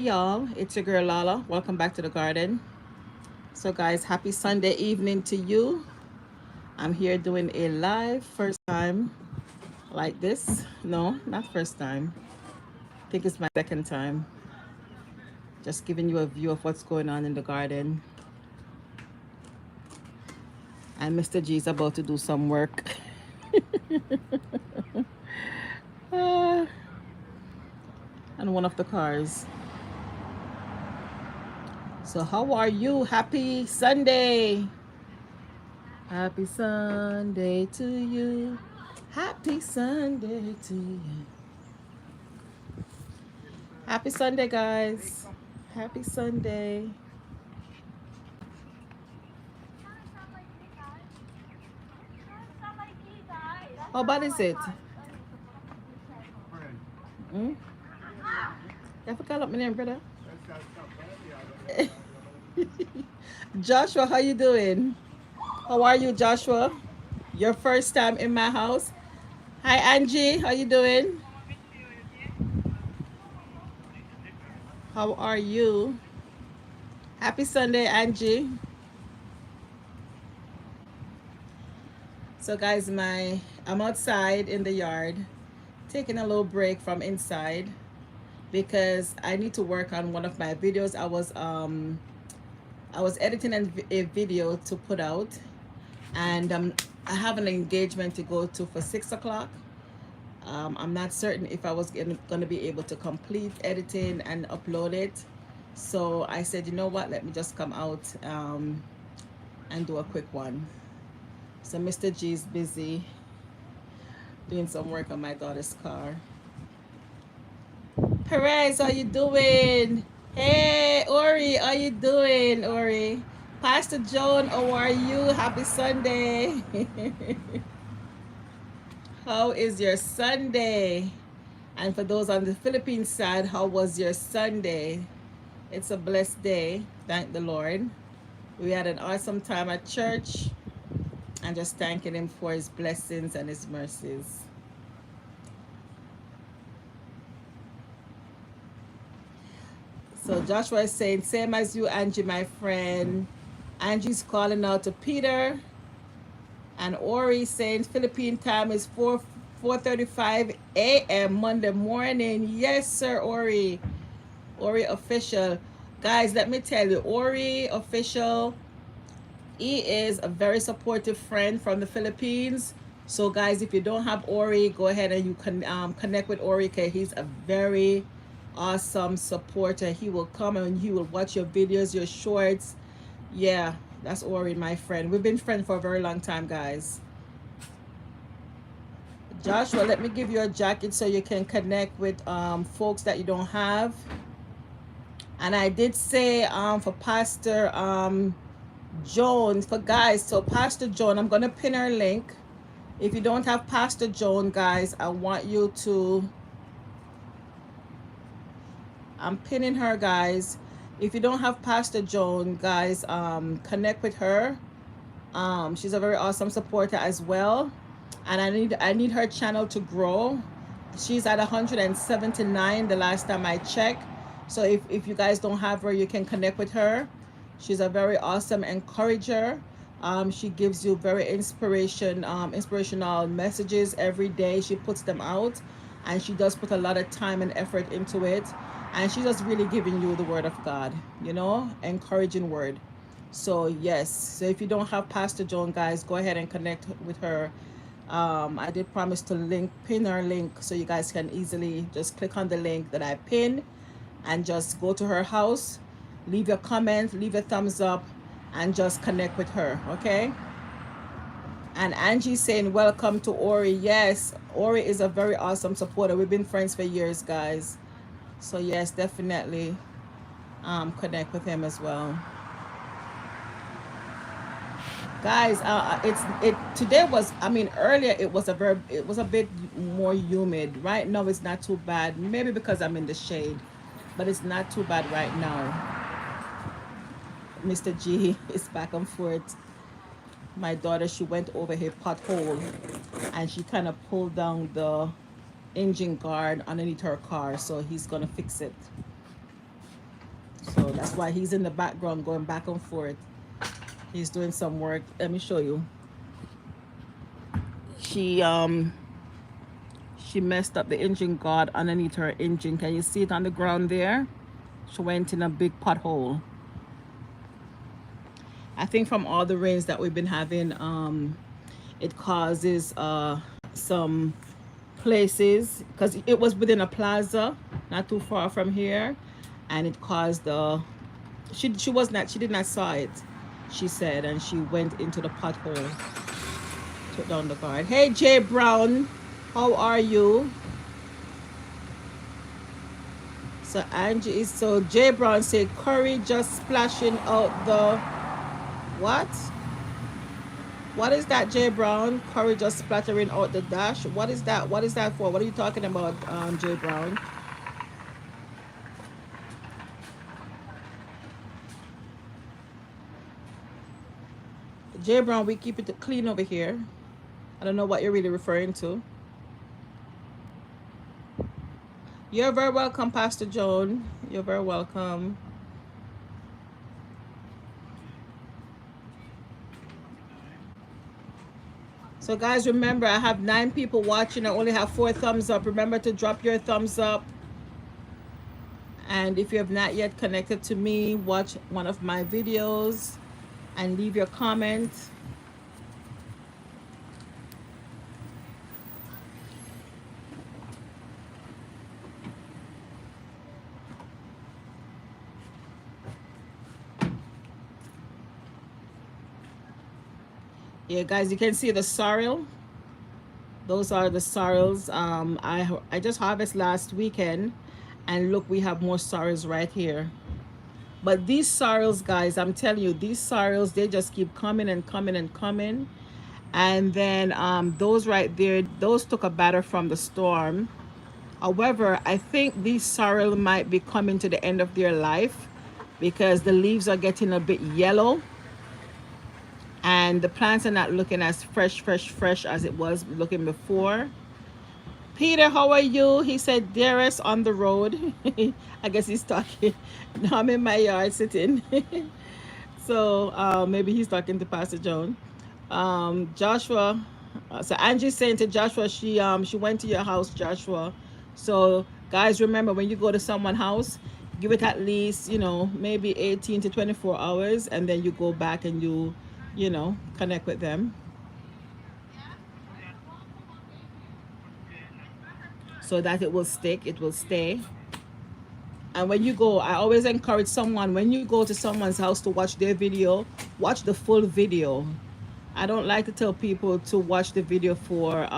Y'all, it's your girl Lala. Welcome back to the garden. So, guys, happy Sunday evening to you. I'm here doing a live first time like this. No, not first time. I think it's my second time. Just giving you a view of what's going on in the garden. And Mr. G is about to do some work. uh, and one of the cars. So, how are you? Happy Sunday. Happy Sunday to you. Happy Sunday to you. Happy Sunday, guys. Happy Sunday. How bad is it? Hmm? You forgot up my name, brother. Joshua, how you doing? How are you, Joshua? Your first time in my house. Hi, Angie. How you doing? How are you? Happy Sunday, Angie. So, guys, I'm outside in the yard, taking a little break from inside because I need to work on one of my videos. I was editing a video to put out, and I have an engagement to go to for 6 o'clock. I'm not certain if I was going to be able to complete editing and upload it. So I said, you know what, let me just come out and do a quick one. So Mr. G is busy doing some work on my daughter's car. Perez, how you doing? Hey, Ori, how you doing, Ori? Pastor Joan, how are you? Happy Sunday. How is your Sunday? And for those on the Philippines side, how was your Sunday? It's a blessed day. Thank the Lord. We had an awesome time at church and just thanking Him for His blessings and His mercies. So Joshua is saying, same as you, Angie, my friend. Angie's calling out to Peter. And Ori saying Philippine time is 4:35 a.m. Monday morning. Yes, sir, Ori. Ori official. Guys, let me tell you, Ori official, he is a very supportive friend from the Philippines. So guys, if you don't have Ori, go ahead and you can connect with Ori, because he's a very awesome supporter. He will come and he will watch your videos, your shorts. Yeah, that's Ori, my friend. We've been friends for a very long time, guys. Joshua, let me give you a jacket so you can connect with folks that you don't have. And I did say for Pastor Joan, for guys, so Pastor Joan, I'm going to pin her link. If you don't have Pastor Joan, guys, I want you to, I'm pinning her, guys. If you don't have Pastor Joan, guys, connect with her. She's a very awesome supporter as well, and I need her channel to grow. She's at 179 the last time I checked. So if you guys don't have her, you can connect with her. She's a very awesome encourager. She gives you very inspirational messages every day. She puts them out, and she does put a lot of time and effort into it. And she's just really giving you the word of God, you know, encouraging word. So yes, so if you don't have Pastor Joan, guys, go ahead and connect with her. I did promise to pin her link, so you guys can easily just click on the link that I pinned and just go to her house, leave your comment, leave a thumbs up, and just connect with her, okay? And Angie saying welcome to Ori. Yes, Ori is a very awesome supporter. We've been friends for years, guys. So yes, definitely connect with him as well. Guys, today was, I mean, earlier it was a bit more humid. Right now it's not too bad, maybe because I'm in the shade, but it's not too bad right now. Mr. G is back and forth. My daughter, she went over her pothole and she kind of pulled down the engine guard underneath her car, so he's gonna fix it. That's why he's in the background going back and forth. He's doing some work. Let me show you. She she messed up the engine guard underneath her engine. Can you see it on the ground there? She went in a big pothole. I think from all the rains that we've been having, it causes some places, because it was within a plaza not too far from here, and it caused she did not saw it, she said, and she went into the pothole, took down the guard. Hey Jay Brown, how are you? So Angie is, so Jay Brown said Curry just splashing out the what? What is that, Jay Brown? Curry just splattering out the dash. What is that? What is that for? What are you talking about, Jay Brown? Jay Brown, we keep it clean over here. I don't know what you're really referring to. You're very welcome, Pastor Joan. You're very welcome. So guys, remember, I have 9 people watching. I only have 4 thumbs up. Remember to drop your thumbs up. And if you have not yet connected to me, watch one of my videos and leave your comment. Yeah, guys, you can see the sorrel. Those are the sorrels. I just harvested last weekend, and look, we have more sorrels right here. But these sorrels, guys, I'm telling you, these sorrels, they just keep coming and coming and coming. And then those right there, those took a batter from the storm. However, I think these sorrel might be coming to the end of their life because the leaves are getting a bit yellow. And the plants are not looking as fresh as it was looking before. Peter, how are you? He said, Darius on the road. I guess he's talking. No, I'm in my yard sitting. So maybe he's talking to Pastor Joan. Joshua, so Angie's saying to Joshua, she went to your house, Joshua. So guys, remember, when you go to someone's house, give it at least, maybe 18 to 24 hours, and then you go back and you connect with them, so that it will stick, it will stay. And when you go, I always encourage someone, when you go to someone's house to watch their video, watch the full video. I don't like to tell people to watch the video for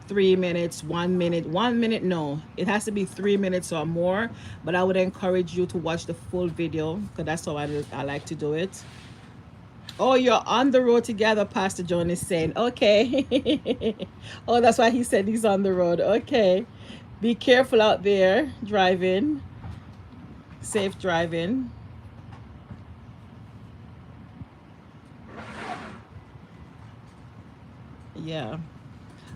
3 minutes, 1 minute. 1 minute, no, it has to be 3 minutes or more. But I would encourage you to watch the full video, because that's how I like to do it. Oh, you're on the road together, Pastor John is saying. Okay. Oh, that's why he said he's on the road. Okay. Be careful out there driving. Safe driving. Yeah.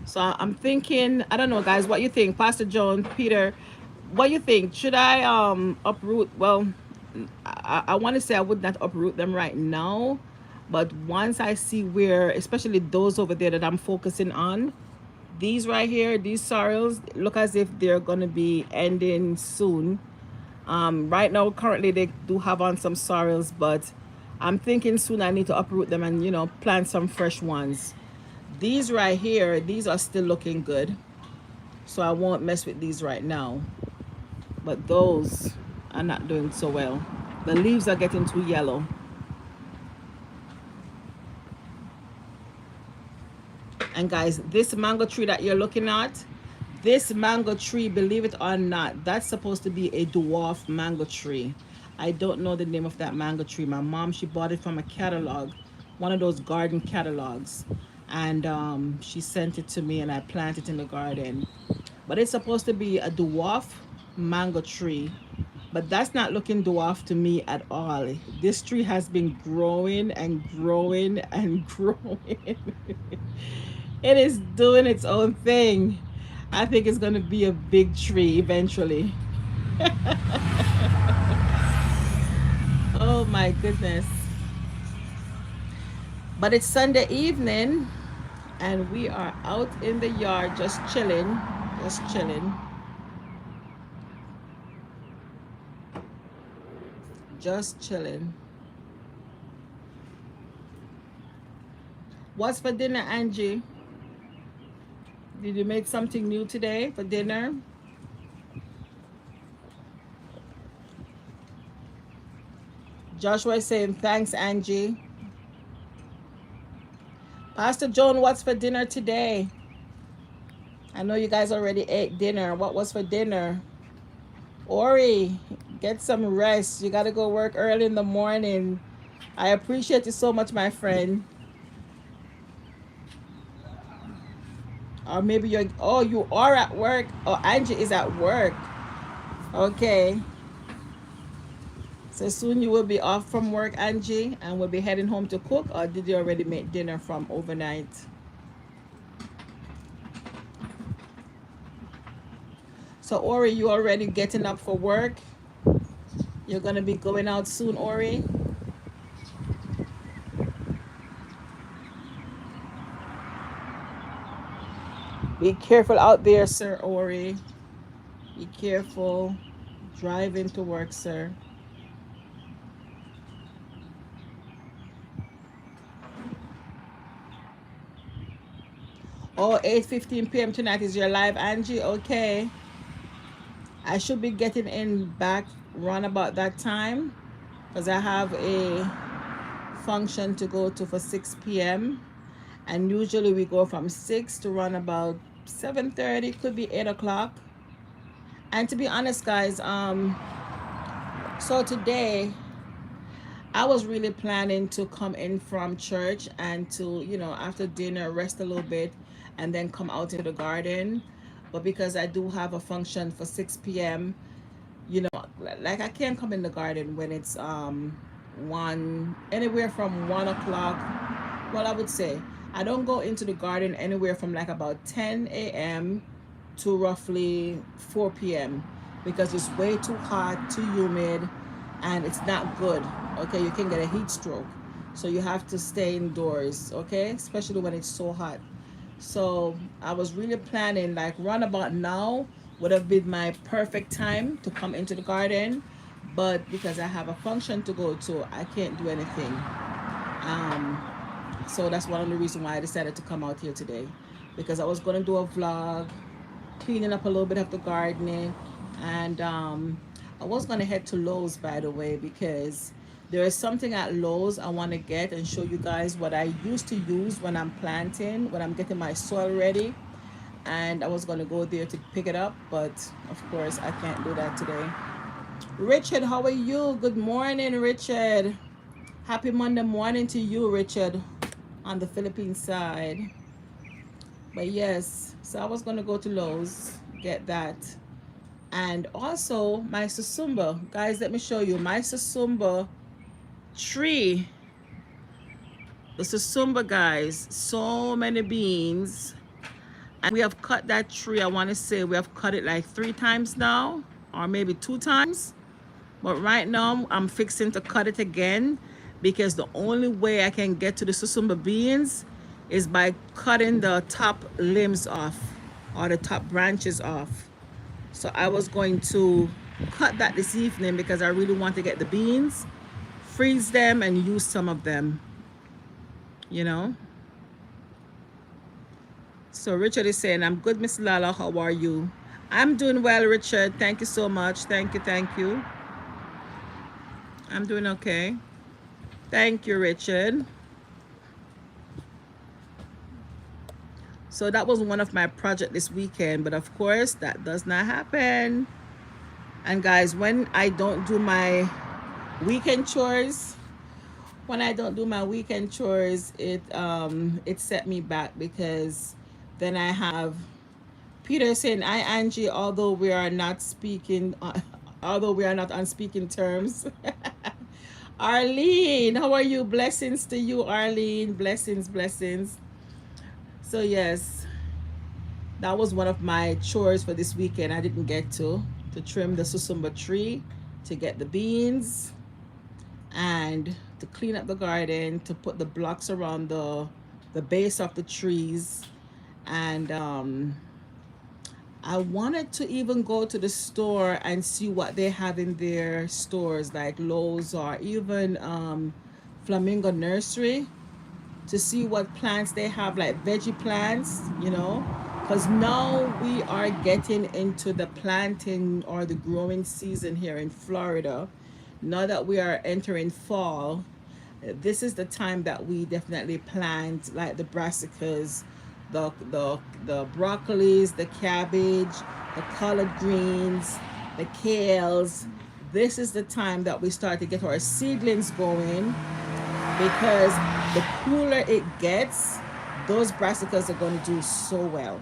So I'm thinking, I don't know, guys, what you think? Pastor John, Peter, what you think? Should I uproot? Well, I want to say I would not uproot them right now. But once I see where, especially those over there that I'm focusing on, these right here, these sorrels, look as if they're going to be ending soon. Right now, currently, they do have on some sorrels, but I'm thinking soon I need to uproot them and, plant some fresh ones. These right here, these are still looking good. So I won't mess with these right now. But those are not doing so well. The leaves are getting too yellow. And guys, this mango tree that you're looking at, this mango tree, believe it or not, that's supposed to be a dwarf mango tree. I don't know the name of that mango tree. My mom, she bought it from a catalog, one of those garden catalogs. And she sent it to me and I planted it in the garden. But it's supposed to be a dwarf mango tree. But that's not looking dwarf to me at all. This tree has been growing and growing and growing. It is doing its own thing. I think it's going to be a big tree eventually. my goodness. But it's Sunday evening and we are out in the yard just chilling. Just chilling. Just chilling. What's for dinner, Angie? Did you make something new today for dinner? Joshua is saying thanks, Angie. Pastor Joan, what's for dinner today? I know you guys already ate dinner. What was for dinner? Ori, get some rest. You got to go work early in the morning. I appreciate you so much, my friend. Or maybe you're, oh, you are at work. Oh, Angie is at work. Okay. So soon you will be off from work, Angie, and will be heading home to cook, or did you already make dinner from overnight? So Ori, you already getting up for work? You're gonna be going out soon, Ori? Be careful out there, sir, Ori. Be careful driving to work, sir. Oh, 8:15 p.m. tonight is your live, Angie. Okay. I should be getting in back run about that time because I have a function to go to for 6 p.m. and usually we go from 6 to run about 7:30, could be 8 o'clock. And to be honest, guys, so today I was really planning to come in from church and to, you know, after dinner, rest a little bit and then come out into the garden. But because I do have a function for 6 p.m., you know, like I can't come in the garden when it's one, anywhere from 1 o'clock. Well, I would say I don't go into the garden anywhere from like about 10 a.m. to roughly 4 p.m. because it's way too hot, too humid, and it's not good. Okay, you can get a heat stroke. So you have to stay indoors, okay? Especially when it's so hot. So I was really planning like run about now would have been my perfect time to come into the garden, but because I have a function to go to, I can't do anything. Um, so that's one of the reasons why I decided to come out here today, because I was going to do a vlog, cleaning up a little bit of the gardening, and I was going to head to Lowe's, by the way, because there is something at Lowe's I want to get and show you guys what I used to use when I'm planting, when I'm getting my soil ready. And I was going to go there to pick it up, but of course I can't do that today. Richard, how are you? Good morning, Richard. Happy Monday morning to you, Richard, on the Philippine side. But yes, so I was going to go to Lowe's, get that. And also my susumba. Guys, let me show you my susumba tree. The susumba, guys, so many beans. And we have cut that tree, I want to say we have cut it like 3 times now, or maybe 2 times. But right now I'm fixing to cut it again, because the only way I can get to the susumba beans is by cutting the top limbs off, or the top branches off. So I was going to cut that this evening because I really want to get the beans, freeze them, and use some of them, you know. So Richard is saying, I'm good, Miss Lala. How are you? I'm doing well, Richard. Thank you so much. Thank you, thank you. I'm doing okay. Thank you, Richard. So that was one of my projects this weekend, but of course that does not happen. And guys, when I don't do my weekend chores, it set me back, because then I have Peter saying, "I Angie, although we are not speaking, although we are not on speaking terms." Arlene, how are you? Blessings to you, Arlene. Blessings, blessings. So yes, that was one of my chores for this weekend. I didn't get to trim the susumba tree, to get the beans, and to clean up the garden, to put the blocks around the base of the trees. And I wanted to even go to the store and see what they have in their stores, like Lowe's or even Flamingo Nursery, to see what plants they have, like veggie plants, you know, because now we are getting into the planting or the growing season here in Florida. Now that we are entering fall, this is the time that we definitely plant like the brassicas, the broccolis, the cabbage, the collard greens, the kales. This is the time that we start to get our seedlings going, because the cooler it gets, those brassicas are going to do so well,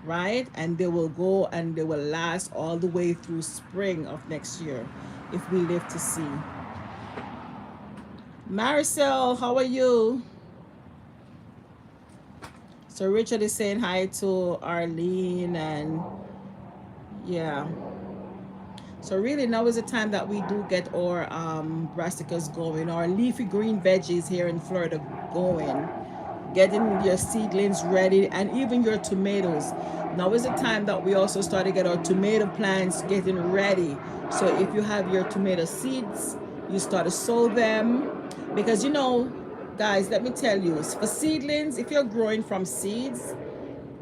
right? And they will go and they will last all the way through spring of next year if we live to see. Maricel, how are you? So Richard is saying hi to Arlene, and yeah. So really now is the time that we do get our brassicas going, our leafy green veggies here in Florida going, getting your seedlings ready, and even your tomatoes. Now is the time that we also start to get our tomato plants getting ready. So if you have your tomato seeds, you start to sow them, because you know, guys, let me tell you, for seedlings, if you're growing from seeds,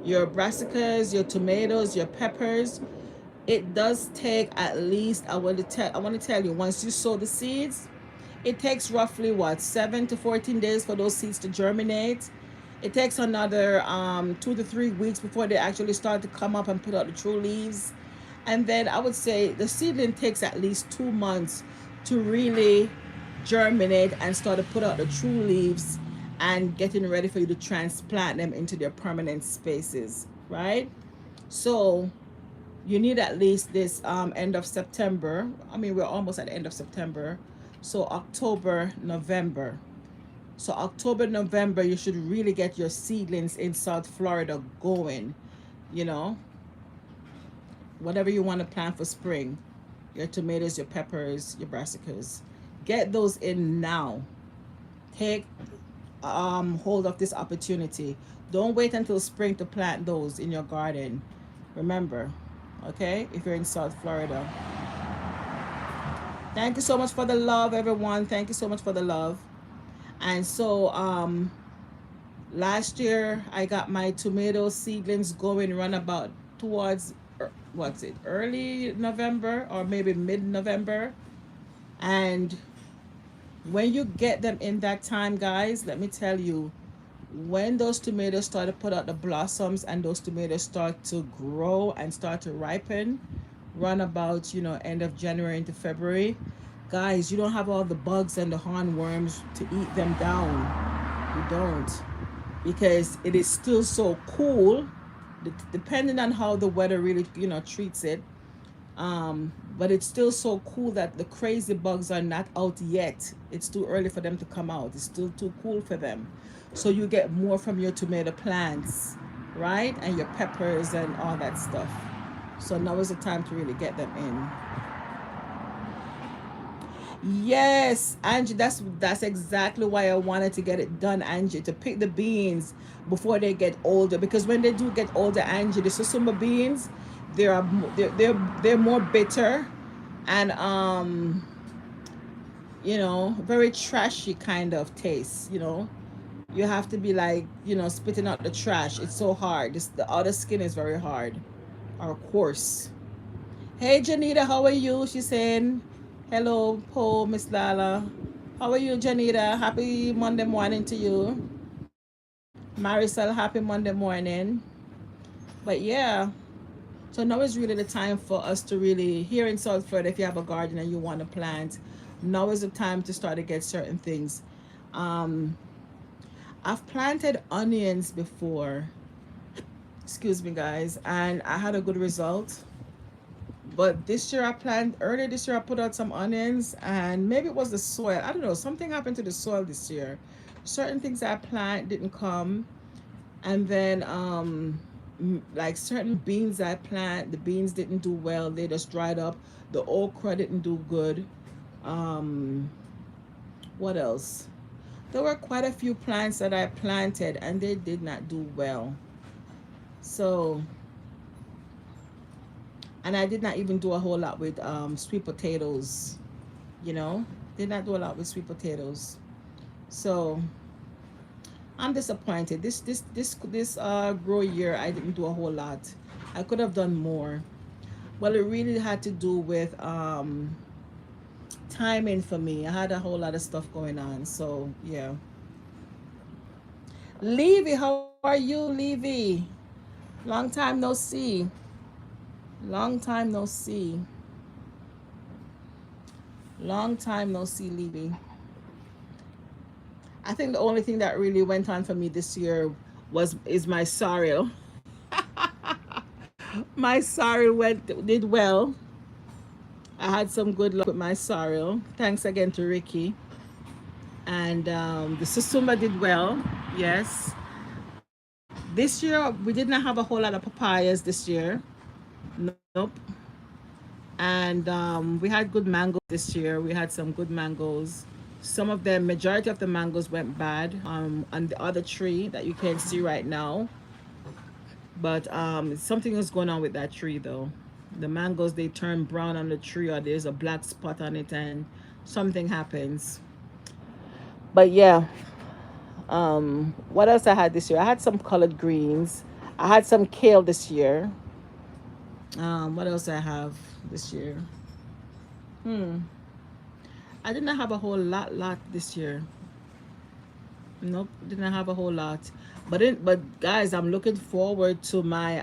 your brassicas, your tomatoes, your peppers, it does take at least, I want to tell you, once you sow the seeds, it takes roughly what, 7 to 14 days for those seeds to germinate. It takes another 2 to 3 weeks before they actually start to come up and put out the true leaves. And then I would say the seedling takes at least 2 months to really germinate and start to put out the true leaves and getting ready for you to transplant them into their permanent spaces, right? So you need at least this end of September. I mean, we're almost at the end of September. So October, November. So October, November, you should really get your seedlings in South Florida going, you know, whatever you want to plant for spring, your tomatoes, your peppers, your brassicas. Get those in now. Take hold of this opportunity. Don't wait until spring to plant those in your garden. Remember, okay, if you're in South Florida. Thank you so much for the love, everyone. Thank you so much for the love. And so last year I got my tomato seedlings going run about towards what's it, early November or maybe mid-November. And when you get them in that time, guys, let me tell you, when those tomatoes start to put out the blossoms and those tomatoes start to grow and start to ripen, run about, you know, end of January into February, guys, you don't have all the bugs and the hornworms to eat them down. You don't, because it is still so cool, depending on how the weather really, you know, treats it. But it's still so cool that the crazy bugs are not out yet. It's too early for them to come out. It's still too cool for them. So you get more from your tomato plants, right? And your peppers and all that stuff. So now is the time to really get them in. Yes, Angie, that's exactly why I wanted to get it done, Angie, to pick the beans before they get older. Because when they do get older, Angie, the susuma beans, they are they're more bitter, and you know, very trashy kind of taste, you know. You have to be like, you know, spitting out the trash. It's so hard. The outer skin is very hard or coarse. Hey Janita, how are you? She's saying hello, Paul, Miss Lala. How are you, Janita? Happy Monday morning to you. Marisol, happy Monday morning. But yeah, so now is really the time for us to really, here in South Florida, if you have a garden and you want to plant, now is the time to start to get certain things. Um, I've planted onions before, excuse me, guys, and I had a good result. But this year I planted, earlier this year I put out some onions, and maybe it was the soil. I don't know, something happened to the soil this year. Certain things I plant didn't come. And then like certain beans I plant, the beans didn't do well. They just dried up. The okra didn't do good. Um What else? There were quite a few plants that I planted and they did not do well. So, and I did not even do a whole lot with sweet potatoes, you know? Did not do a lot with sweet potatoes. So, I'm disappointed. This grow year I didn't do a whole lot. I could have done more. Well, it really had to do with timing for me. I had a whole lot of stuff going on. So, yeah. Levy, how are you, Levy? Long time no see. Long time no see. Long time no see, Levy. I think the only thing that really went on for me this year is my sorrel. My sorrel did well. I had some good luck with my sorrel. Thanks again to Ricky. And the susuma did well. Yes. This year we did not have a whole lot of papayas this year. Nope. And we had good mangoes this year. We had some good mangoes. Some of them, majority of the mangoes went bad on the other tree that you can see right now. But something is going on with that tree though. The mangoes, they turn brown on the tree or there's a black spot on it and something happens. But yeah, what else I had this year? I had some colored greens. I had some kale this year. What else I have this year? Hmm. I did not have a whole lot this year. Nope, didn't have a whole lot. But guys, I'm looking forward to my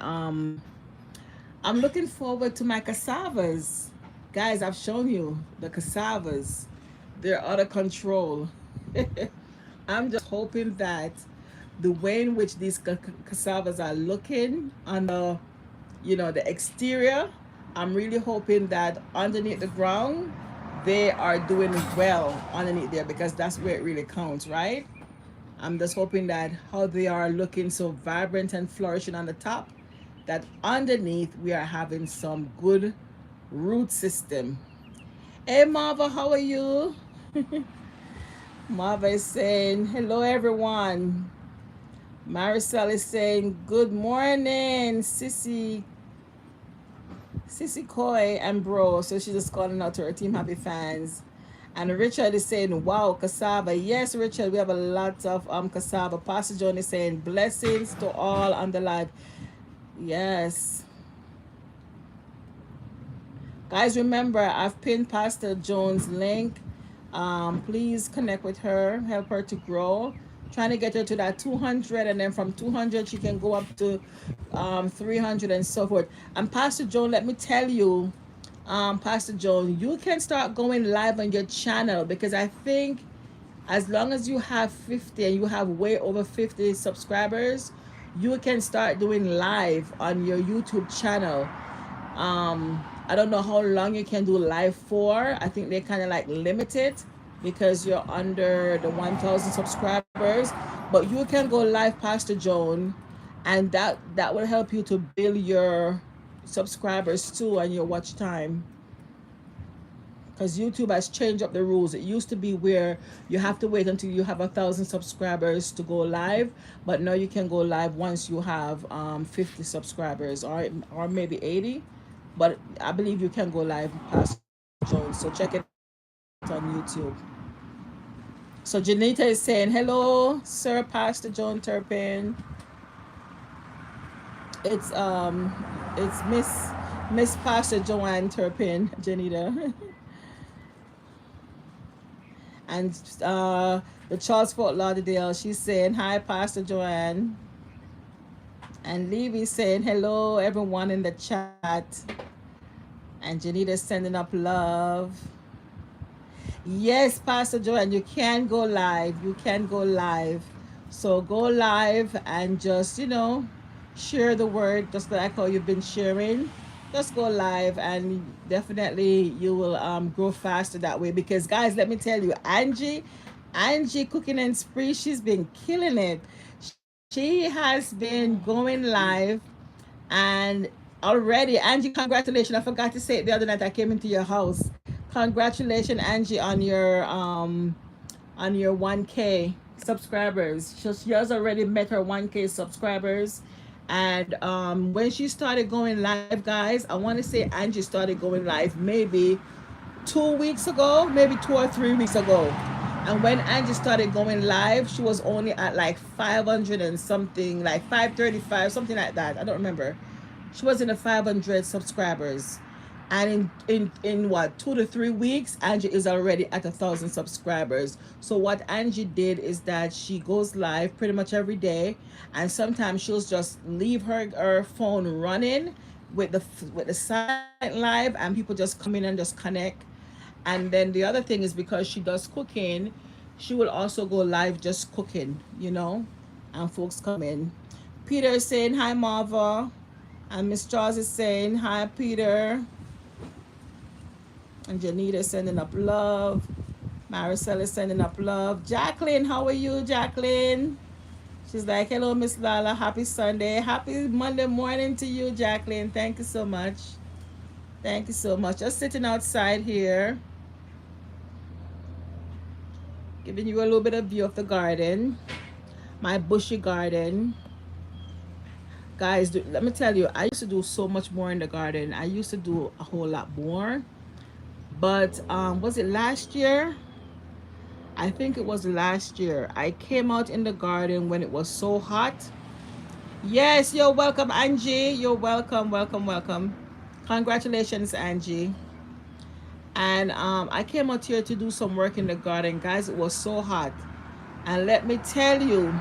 cassavas. Guys, I've shown you the cassavas. They're out of control. I'm just hoping that the way in which these cassavas are looking on the exterior, I'm really hoping that underneath the ground, they are doing well underneath there because that's where it really counts, right? I'm just hoping that how they are looking so vibrant and flourishing on the top, that underneath we are having some good root system. Hey Marva, how are you? Marva is saying hello everyone. Marisol is saying good morning, Sissy Coy and bro. So she's just calling out to her team happy fans. And Richard is saying, wow, cassava. Yes, Richard, we have a lot of cassava. Pastor John is saying, blessings to all on the live. Yes. Guys, remember, I've pinned Pastor Jones' link. Please connect with her, help her to grow. Trying to get her to that 200, and then from 200, she can go up to 300 and so forth. And Pastor Joan, let me tell you, Pastor Joan, you can start going live on your channel because I think as long as you have 50 and you have way over 50 subscribers, you can start doing live on your YouTube channel. I don't know how long you can do live for. I think they kind of like limit it because you're under the 1,000 subscribers. But you can go live, Pastor Joan, and that will help you to build your subscribers too and your watch time. Because YouTube has changed up the rules. It used to be where you have to wait until you have 1,000 subscribers to go live, but now you can go live once you have 50 subscribers or maybe 80. But I believe you can go live, Pastor Jones. So check it on YouTube. So Janita is saying, hello, Sir Pastor Joan Turpin. It's Miss Pastor Joanne Turpin, Janita. And the Charles Fort Lauderdale, she's saying, hi, Pastor Joanne. And Levy saying, hello, everyone in the chat. And Janita's sending up love. Yes, Pastor Joanne, you can go live. You can go live. So go live and just, share the word just like how you've been sharing. Just go live and definitely you will grow faster that way. Because guys, let me tell you, Angie Cooking and Spree, she's been killing it. She has been going live and already, Angie, congratulations. I forgot to say it the other night I came into your house. Congratulations, Angie, on your on your 1K subscribers. She has already met her 1K subscribers. And when she started going live, guys, I want to say Angie started going live maybe 2 weeks ago, maybe 2 or 3 weeks ago. And when Angie started going live, she was only at like 500 and something, like 535, something like that. I don't remember. She was in the 500 subscribers. And in what, 2 to 3 weeks, Angie is already at 1,000 subscribers. So what Angie did is that she goes live pretty much every day, and sometimes she'll just leave her phone running with the silent live, and people just come in and just connect. And then the other thing is, because she does cooking, she will also go live just cooking, and folks come in. Peter is saying hi, Marva. And Miss Charles is saying hi, Peter. And Janita is sending up love. Maricel is sending up love. Jacqueline, how are you, Jacqueline? She's like, hello, Miss Lala. Happy Sunday. Happy Monday morning to you, Jacqueline. Thank you so much. Thank you so much. Just sitting outside here, giving you a little bit of view of the garden, my bushy garden. Guys, let me tell you, I used to do so much more in the garden. I used to do a whole lot more. But was it last year? I think it was last year. I came out in the garden when it was so hot. Yes, you're welcome, Angie. You're welcome, welcome, welcome. Congratulations, Angie. And I came out here to do some work in the garden. Guys, it was so hot. And let me tell you,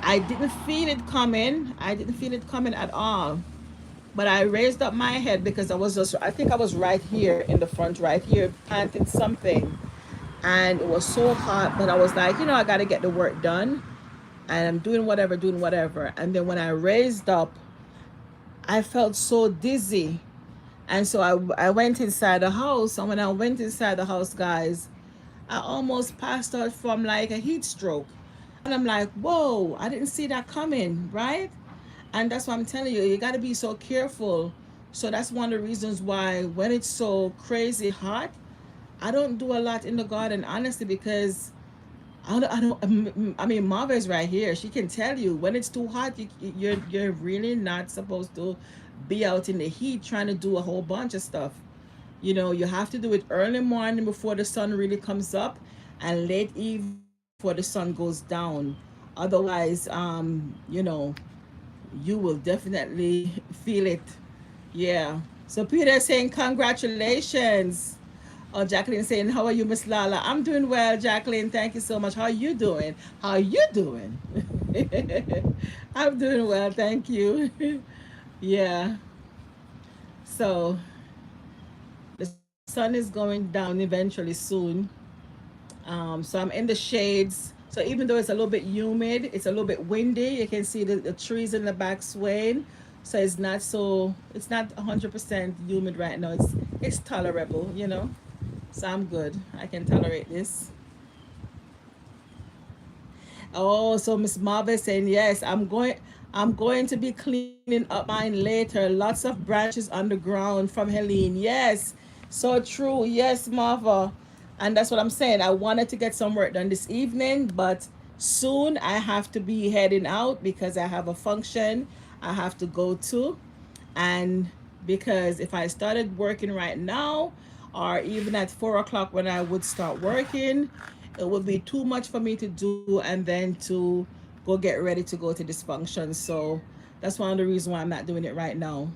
I didn't feel it coming. I didn't feel it coming at all. But I raised up my head because I think I was right here in the front, right here, planting something. And it was so hot, but I was like, I got to get the work done. And I'm doing whatever, doing whatever. And then when I raised up, I felt so dizzy. And so I went inside the house. And when I went inside the house, guys, I almost passed out from like a heat stroke. And I'm like, whoa, I didn't see that coming, right? And that's why I'm telling you, you got to be so careful. So that's one of the reasons why when it's so crazy hot, I don't do a lot in the garden, honestly, because I mean, Marva is right here. She can tell you when it's too hot, you're really not supposed to be out in the heat trying to do a whole bunch of stuff. You have to do it early morning before the sun really comes up, and late evening before the sun goes down. Otherwise, you will definitely feel it. Yeah. So Peter saying congratulations. Oh, Jacqueline saying, how are you, Miss Lala? I'm doing well, Jacqueline. Thank you so much. How are you doing? How are you doing? I'm doing well, thank you. Yeah. So the sun is going down eventually soon. So I'm in the shades. So even though it's a little bit humid, it's a little bit windy. You can see the trees in the back swaying. So it's not 100% humid right now. It's tolerable. So I'm good. I can tolerate this. Oh, so Miss Marva is saying yes. I'm going to be cleaning up mine later. Lots of branches on the ground from Helene. Yes, so true. Yes, Marva. And that's what I'm saying. I wanted to get some work done this evening, but soon I have to be heading out because I have a function I have to go to. And because if I started working right now, or even at 4 o'clock when I would start working, it would be too much for me to do and then to go get ready to go to this function. So that's one of the reasons why I'm not doing it right now.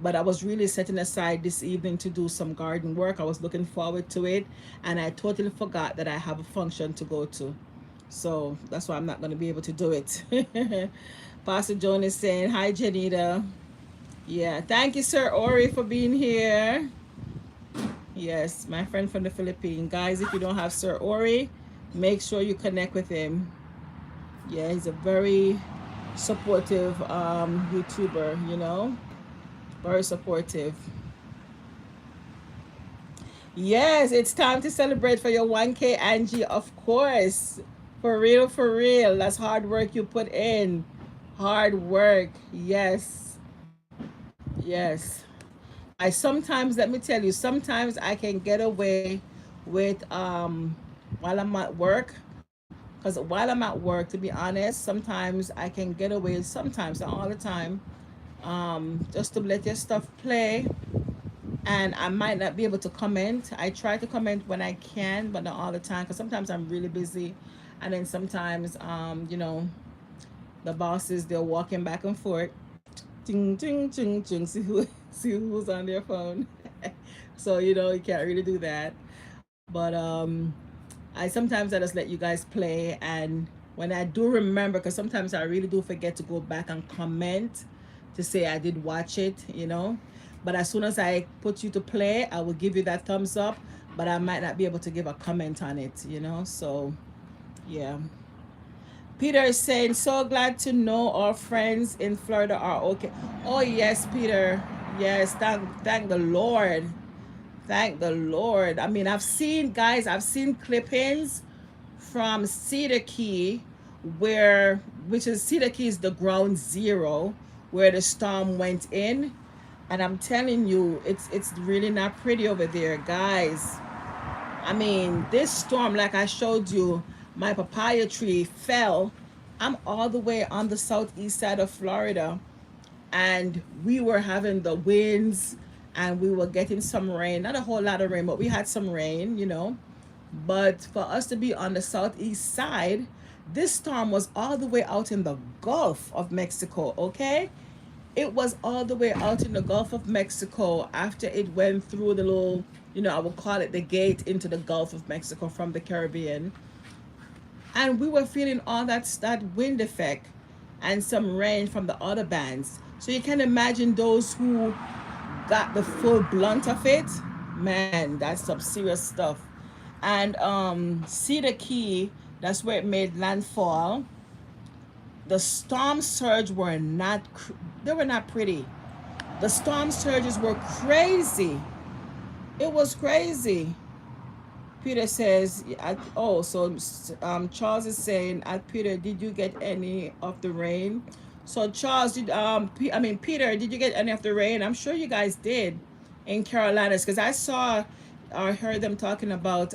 But I was really setting aside this evening to do some garden work. I was looking forward to it, and I totally forgot that I have a function to go to. So that's why I'm not going to be able to do it. Pastor Joan is saying hi, Janita. Yeah, thank you, Sir Ori, for being here. Yes, my friend from the Philippines. Guys, if you don't have Sir Ori, make sure you connect with him. Yeah, he's a very supportive YouTuber. Very supportive. Yes, it's time to celebrate for your 1K, Angie, of course. For real, for real. That's hard work you put in. Hard work. Yes. Yes. Let me tell you, sometimes I can get away with while I'm at work. Because while I'm at work, to be honest, sometimes I can get away, sometimes, not all the time, just to let your stuff play. And I might not be able to comment. I try to comment when I can, but not all the time, because sometimes I'm really busy. And then sometimes, the bosses, they're walking back and forth. Ting, ting, ting, ting. See who's on their phone. So, you can't really do that. But I just let you guys play, and when I do remember, because sometimes I really do forget to go back and comment to say I did watch it. But as soon as I put you to play, I will give you that thumbs up, but I might not be able to give a comment on it. So yeah. Peter is saying, so glad to know our friends in Florida are okay. Oh yes, Peter. Yes, thank the Lord. Thank the Lord. I mean, I've seen clippings from Cedar Key, which is Cedar Key is the ground zero where the storm went in, and I'm telling you, it's really not pretty over there, guys. I mean, this storm, like I showed you, my papaya tree fell. I'm all the way on the southeast side of Florida, and we were having the winds, and we were getting some rain, not a whole lot of rain, but we had some rain. But for us to be on the southeast side, this storm was all the way out in the Gulf of Mexico, okay? It was all the way out in the Gulf of Mexico after it went through the little, I would call it the gate into the Gulf of Mexico from the Caribbean. And we were feeling all that wind effect and some rain from the other bands. So you can imagine those who got the full blunt of it. Man, that's some serious stuff. And Cedar Key, that's where it made landfall. The storm surge they were not pretty. The storm surges were crazy. It was crazy. Peter says, so Charles is saying, Peter, did you get any of the rain? So Charles, Peter, did you get any of the rain? I'm sure you guys did in Carolinas, because I heard them talking about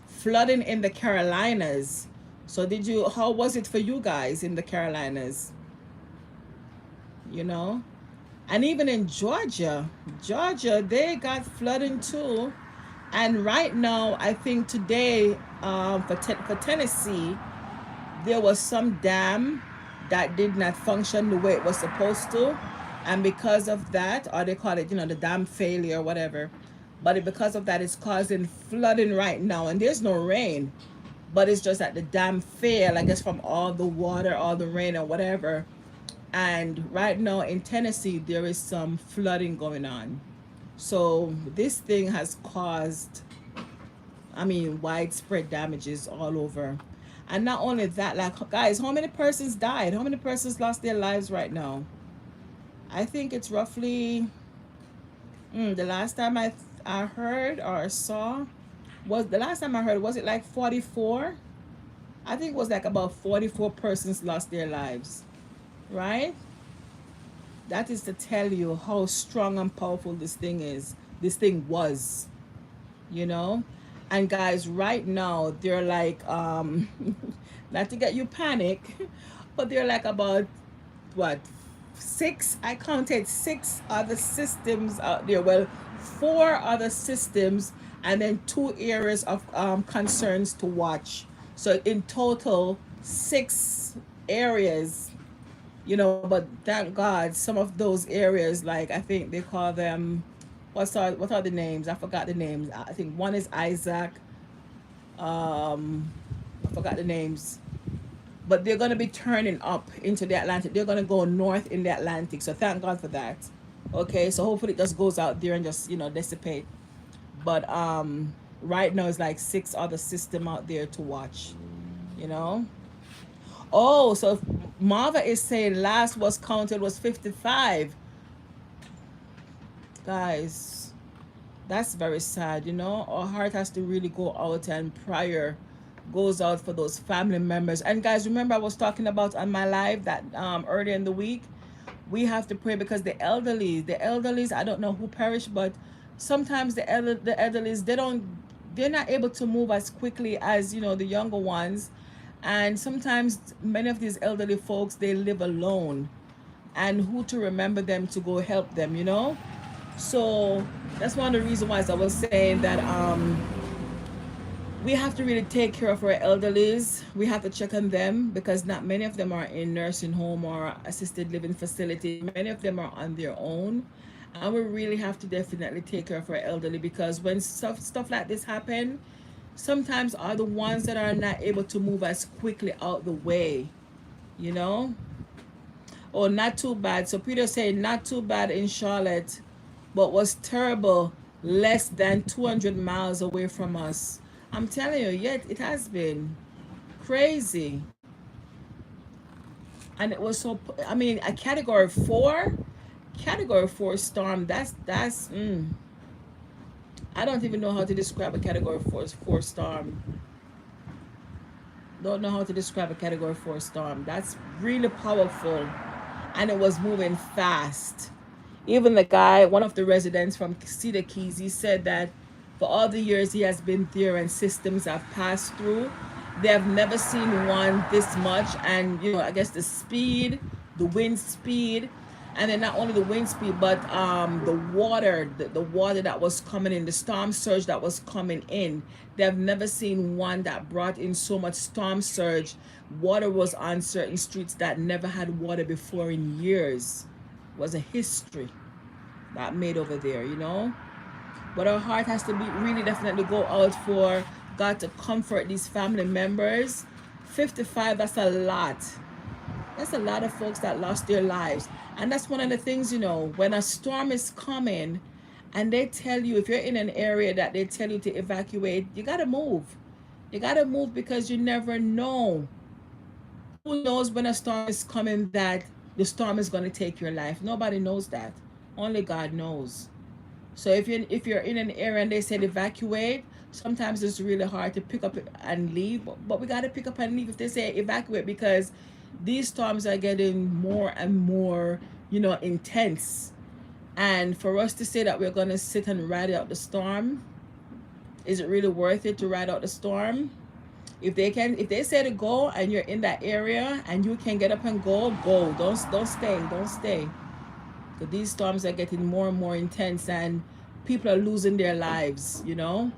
flooding in the Carolinas. So how was it for you guys in the Carolinas? You know? And even in Georgia, they got flooding too. And right now, I think today, for Tennessee, there was some dam that did not function the way it was supposed to. And because of that, or they call it, the dam failure or whatever. But because of that, it's causing flooding right now. And there's no rain. But it's just that the dam failed, I guess, from all the water, all the rain or whatever. And right now in Tennessee, there is some flooding going on. So this thing has caused, widespread damages all over. And not only that, like, guys, how many persons died? How many persons lost their lives right now? I think it's roughly, the last time I heard or saw, was it like 44? I think it was like about 44 persons lost their lives, right? That is to tell you how strong and powerful this thing is. This thing was, you know? And guys, right now, they're like, not to get you panic, but they're like about, what, I counted 6 other systems out there. Well, 4 other systems, and then 2 areas of concerns to watch. So in total, 6 areas, but thank God some of those areas, like I think they call them, what are the names? I forgot the names. I think one is Isaac. I forgot the names. But they're going to be turning up into the Atlantic. They're going to go north in the Atlantic. So thank God for that. Okay, so hopefully it just goes out there and just, dissipate. But right now it's like 6 other system out there to watch, you know. Oh, so Marva is saying last was counted was 55. Guys, that's very sad, Our heart has to really go out, and prayer goes out for those family members. And guys, remember I was talking about on my live that earlier in the week, we have to pray because the elderlies, I don't know who perished, but sometimes the elderlies, they're not able to move as quickly as, you know, the younger ones. And sometimes many of these elderly folks, they live alone, and who to remember them to go help them, you know. So that's one of the reasons why I was saying that we have to really take care of our elderlies. We have to check on them because not many of them are in nursing home or assisted living facility. Many of them are on their own. And we really have to definitely take care of our elderly, because when stuff like this happen, sometimes are the ones that are not able to move as quickly out the way, you know. Oh, not too bad. So Peter said not too bad in Charlotte, but was terrible less than 200 miles away from us. I'm telling you, yet it has been crazy. And it was so, I mean, a category 4 storm, I don't even know how to describe a category 4 storm. Don't know how to describe a category 4 storm. That's really powerful. And it was moving fast. Even the guy, one of the residents from Cedar Keys, he said that for all the years he has been there and systems have passed through, they have never seen one this much. And, you know, I guess the speed, the wind speed, and then not only the wind speed, but the water that was coming in, the storm surge that was coming in. They have never seen one that brought in so much storm surge. Water was on certain streets that never had water before in years. It was a history that made over there, you know. But our heart has to be really definitely go out for God to comfort these family members. 55, that's a lot. That's a lot of folks that lost their lives. And that's one of the things, you know, when a storm is coming and they tell you, if you're in an area that they tell you to evacuate, you got to move. You got to move, because you never know. Who knows when a storm is coming that the storm is going to take your life? Nobody knows that. Only God knows. So if you're in an area and they said evacuate, sometimes it's really hard to pick up and leave. But we got to pick up and leave if they say evacuate, because these storms are getting more and more, you know, intense. And for us to say that we're going to sit and ride out the storm, is it really worth it to ride out the storm? If they say to go and you're in that area and you can get up and go, go. Don't stay. Because these storms are getting more and more intense, and people are losing their lives, you know.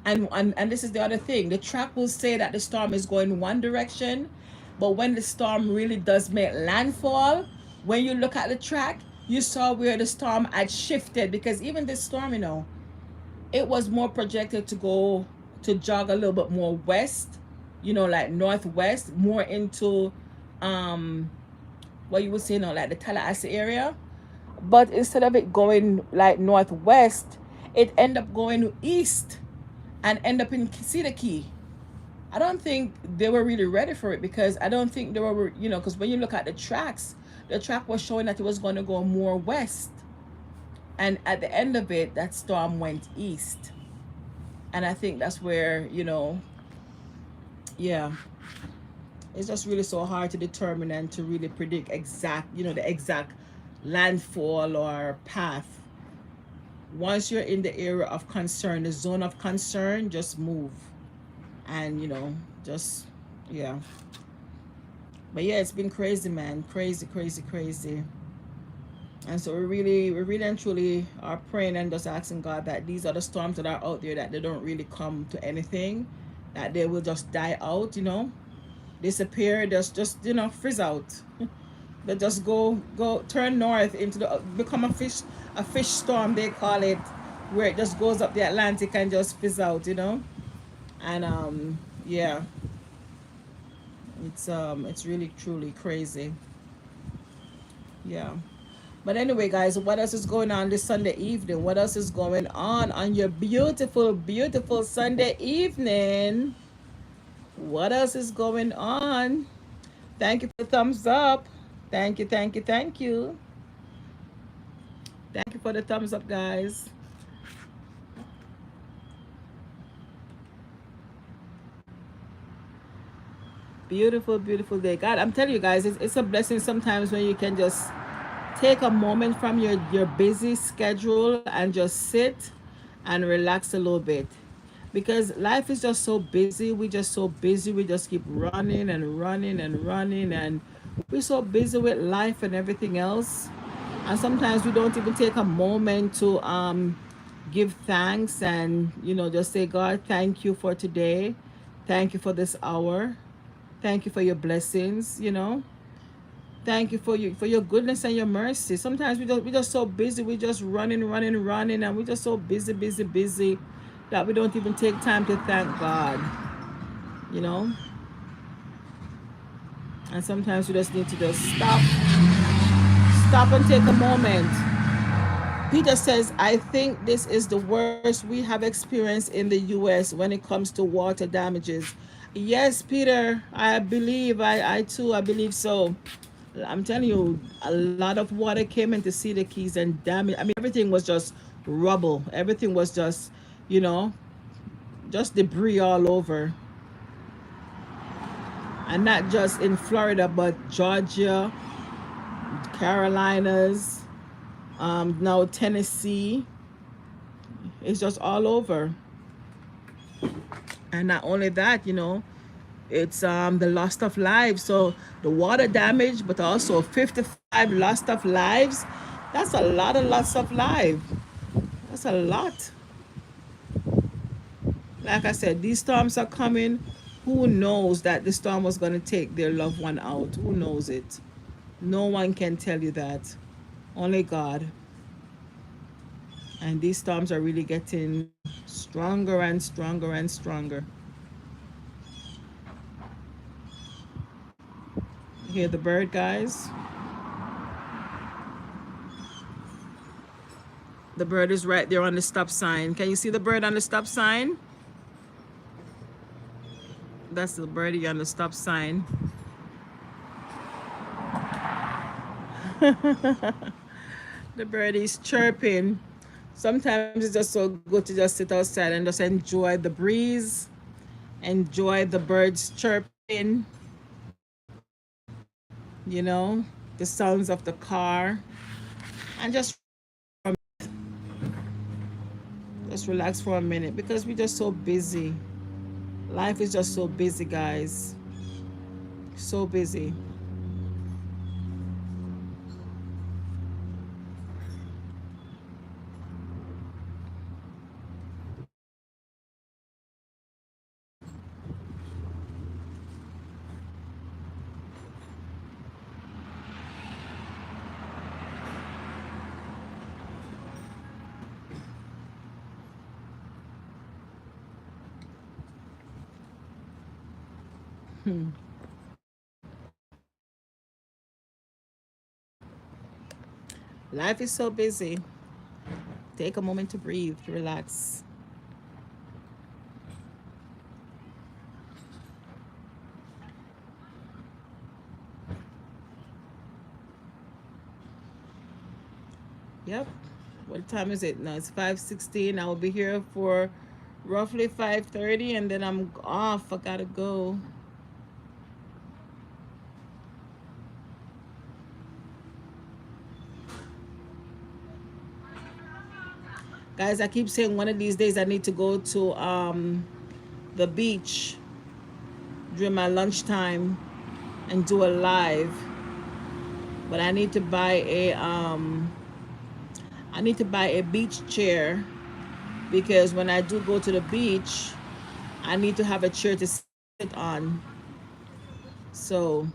And this is the other thing. The track will say that the storm is going one direction, but when the storm really does make landfall, when you look at the track, you saw where the storm had shifted. Because even this storm, you know, it was more projected to go to jog a little bit more west, you know, like northwest, more into what you would say, you know, like the Tallahassee area. But instead of it going like northwest, it ended up going east and end up in Cedar Key. I don't think they were really ready for it, because I don't think they were, you know, because when you look at the tracks, the track was showing that it was going to go more west. And at the end of it, that storm went east. And I think that's where, you know, yeah, it's just really so hard to determine and to really predict exact, you know, the exact landfall or path. Once you're in the area of concern, the zone of concern, just move. And, you know, just, yeah. But yeah, it's been crazy, man. Crazy. And so we really and truly are praying and just asking God that these are the storms that are out there, that they don't really come to anything, that they will just die out, you know, disappear, just you know, frizz out. They just go turn north into the become a fish storm, they call it, where it just goes up the Atlantic and just fizz out, you know. And yeah, it's really truly crazy. Yeah. But anyway, guys, what else is going on this Sunday evening? What else is going on your beautiful Sunday evening? What else is going on? Thank you for the thumbs up. Thank you. Thank you for the thumbs up, guys. Beautiful day. God, I'm telling you guys, it's a blessing sometimes when you can just take a moment from your busy schedule and just sit and relax a little bit. because life is just so busy. We just so busy. We just keep running and running and running, and we're so busy with life and everything else. And sometimes we don't even take a moment to give thanks and just say, God, thank you for today. Thank you for this hour. Thank you for your blessings. Thank you for your goodness and your mercy. Sometimes we just so busy. We just running, running, running, and we just so busy, busy, busy that we don't even take time to thank God. You know. And sometimes we just need to just stop and take a moment. Peter says, I think this is the worst we have experienced in the US when it comes to water damages. Yes, Peter, I believe, I too, I believe so. I'm telling you, a lot of water came in to see the Keys and damage. I mean, everything was just rubble. Everything was just, you know, just debris all over. And not just in Florida, but Georgia, Carolinas, now Tennessee. It's just all over. And not only that, it's the loss of lives. So the water damage, but also 55 loss of lives. That's a lot of loss of life. That's a lot. Like I said, these storms are coming. Who knows that the storm was going to take their loved one out? Who knows it? No one can tell you that. Only God. And these storms are really getting stronger and stronger and stronger. You hear the bird, guys? The bird is right there on the stop sign. Can you see the bird on the stop sign? That's the birdie on the stop sign. The birdie's chirping. Sometimes it's just so good to just sit outside and just enjoy the breeze, enjoy the birds chirping, the sounds of the car, and just relax for a minute because we're just so busy. Life is just so busy, guys. So busy. Life is so busy. Take a moment to breathe, to relax. Yep. What time is it now? It's 5:16. I will be here for roughly 5:30, and then I'm off. I gotta go. Guys, I keep saying one of these days I need to go to the beach during my lunchtime and do a live. But I need to buy a beach chair because when I do go to the beach, I need to have a chair to sit on. So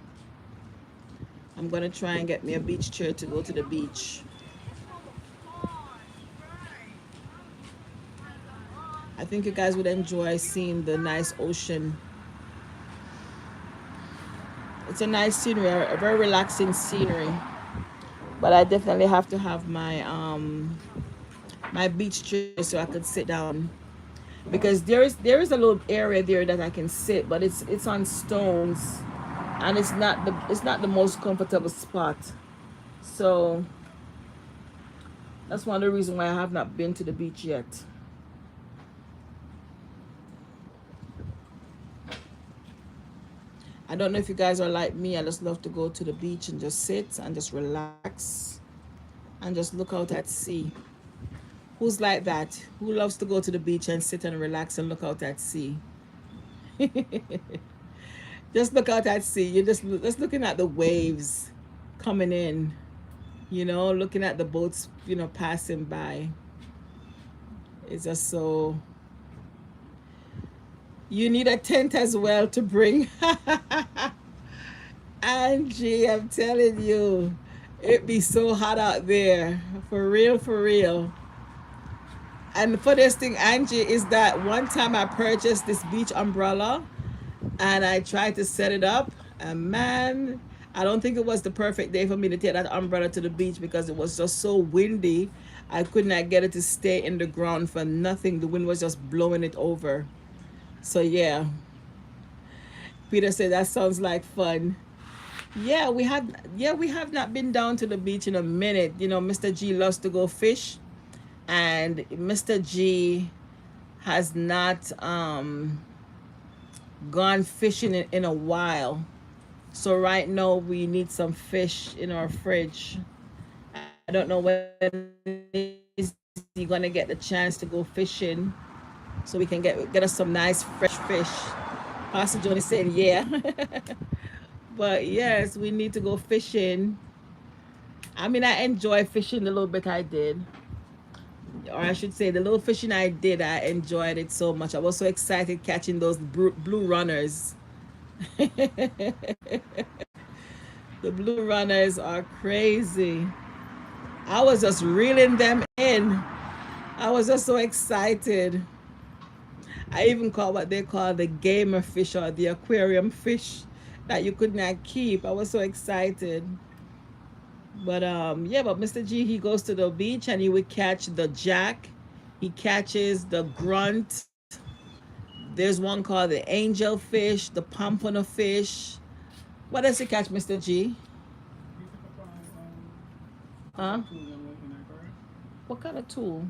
I'm gonna try and get me a beach chair to go to the beach. I think you guys would enjoy seeing the nice ocean. It's a nice scenery, a very relaxing scenery. But I definitely have to have my beach chair so I could sit down because there is a little area there that I can sit, but it's on stones, and it's not the most comfortable spot. So that's one of the reasons why I have not been to the beach yet. I don't know if you guys are like me. I just love to go to the beach and just sit and just relax and just look out at sea. Who's like that? Who loves to go to the beach and sit and relax and look out at sea? Just look out at sea. You're just looking at the waves coming in, looking at the boats, passing by. It's just so. You need a tent as well to bring. Angie, I'm telling you, it be so hot out there. For real, for real. And the funniest thing, Angie, is that one time I purchased this beach umbrella and I tried to set it up, and man, I don't think it was the perfect day for me to take that umbrella to the beach because it was just so windy. I could not get it to stay in the ground for nothing. The wind was just blowing it over. So yeah, Peter said that sounds like fun. We have not been down to the beach in a minute. Mr. G loves to go fish, and Mr. G has not gone fishing in a while. So right now we need some fish in our fridge. I don't know when he's gonna get the chance to go fishing, so we can get us some nice fresh fish. Pastor John is saying yeah. But yes, we need to go fishing. I mean, I enjoy fishing the little bit I did. Or I should say, the little fishing I did, I enjoyed it so much. I was so excited catching those blue runners. The blue runners are crazy. I was just reeling them in. I was just so excited. I even caught what they call the gamer fish or the aquarium fish that you could not keep. I was so excited. But yeah, but Mr. G, he goes to the beach and he would catch the jack. He catches the grunt. There's one called the angel fish, the pompano fish. What does he catch, Mr. G? Huh? What kind of tool?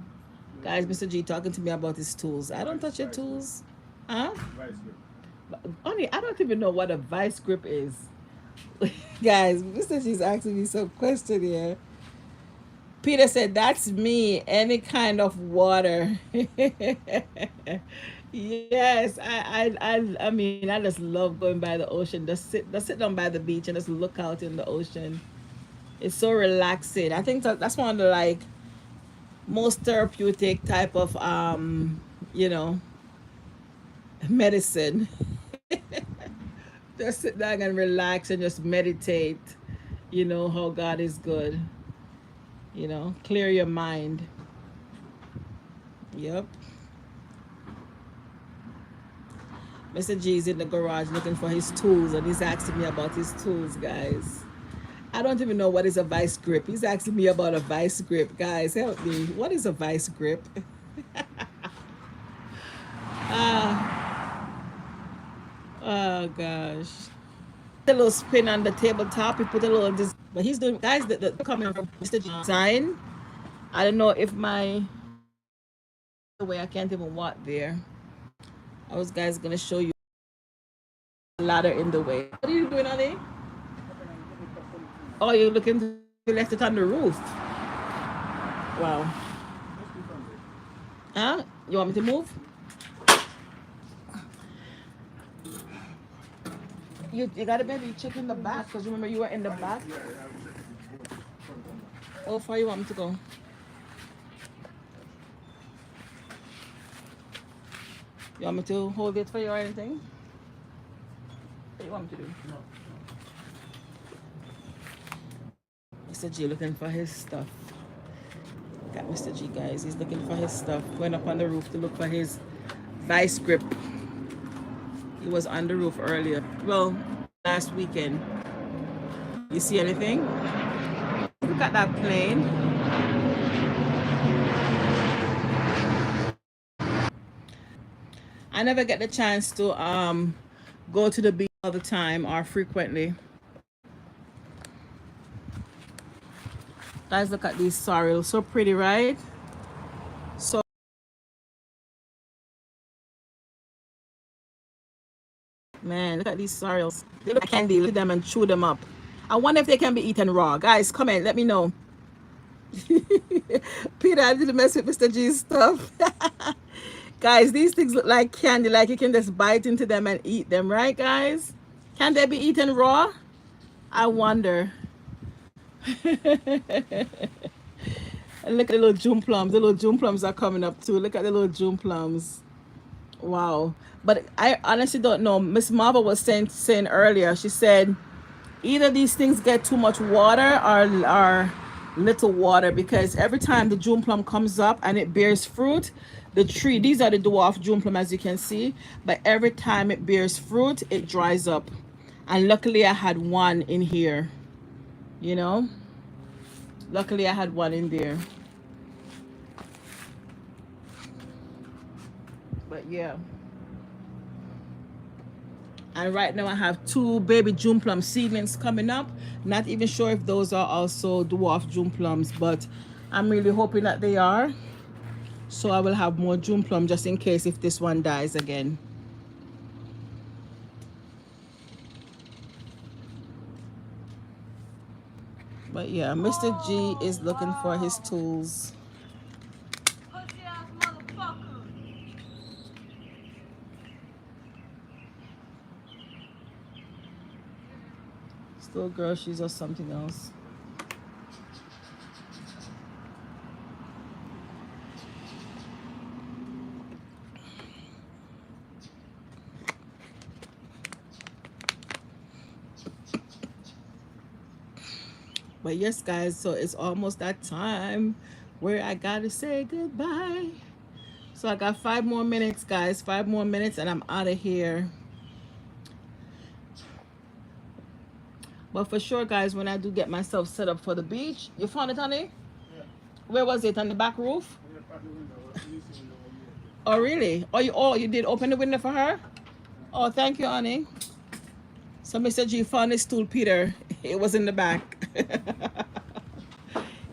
Guys, Mr. G talking to me about his tools. I don't touch your tools. Huh? Only I don't even know what a vice grip is. Guys, Mr. G's asking me some question here. Peter said, "That's me. Any kind of water." Yes, I mean, I just love going by the ocean. Just sit down by the beach and just look out in the ocean. It's so relaxing. I think that's one of the like most therapeutic type of you know medicine. Just sit down and relax and just meditate. How God is good. Clear your mind. Yep. Mr. G is in the garage looking for his tools and he's asking me about his tools, guys. I don't even know what is a vice grip. He's asking me about a vice grip. Guys, help me. What is a vice grip? Ah, oh gosh. A little spin on the tabletop. He put a little this, but he's doing, guys. The comment from Mr. G sign. I don't know if my way I can't even walk there. I was guys gonna show you a ladder in the way. What are you doing, honey? Oh, you're looking to left it on the roof. Wow. Huh? You want me to move? You gotta maybe check in the back because remember you were in the back. How far you want me to go? You want me to hold it for you or anything? What do you want me to do? Mr. G looking for his stuff. Got Mr. G, guys. He's looking for his stuff. Went up on the roof to look for his vice grip. He was on the roof earlier. Well, last weekend. You see anything? Look at that plane. I never get the chance to go to the beach all the time or frequently. Guys, look at these sorrels. So pretty, right? So man, look at these sorrels. They look like candy. Look at them and chew them up. I wonder if they can be eaten raw. Guys, comment. Let me know. Peter, I didn't mess with Mr. G's stuff. Guys, these things look like candy, like you can just bite into them and eat them, right, guys? Can they be eaten raw? I wonder. And look at the little June plums. The little June plums are coming up too. Look at the little June plums. Wow. But I honestly don't know. Miss Marvel was saying earlier, she said either these things get too much water or little water, because every time the June plum comes up and it bears fruit, the tree, these are the dwarf June plum as you can see, but every time it bears fruit, it dries up. And luckily I had one in here, you know? Luckily I had one in there. But yeah. And right now I have two baby June plum seedlings coming up. Not even sure if those are also dwarf June plums, but I'm really hoping that they are. So I will have more June plum just in case if this one dies again. But yeah, Mr. G is looking for his tools. Still girl, she's or something else. But yes, guys, so it's almost that time where I gotta say goodbye. So I got 5 more minutes, guys. 5 more minutes and I'm out of here. But for sure, guys, when I do get myself set up for the beach, you found it, honey? Yeah. Where was it? On the back roof? Oh, really? Oh, you did open the window for her? Oh, thank you, honey. So Mr. G found his tool, Peter. It was in the back.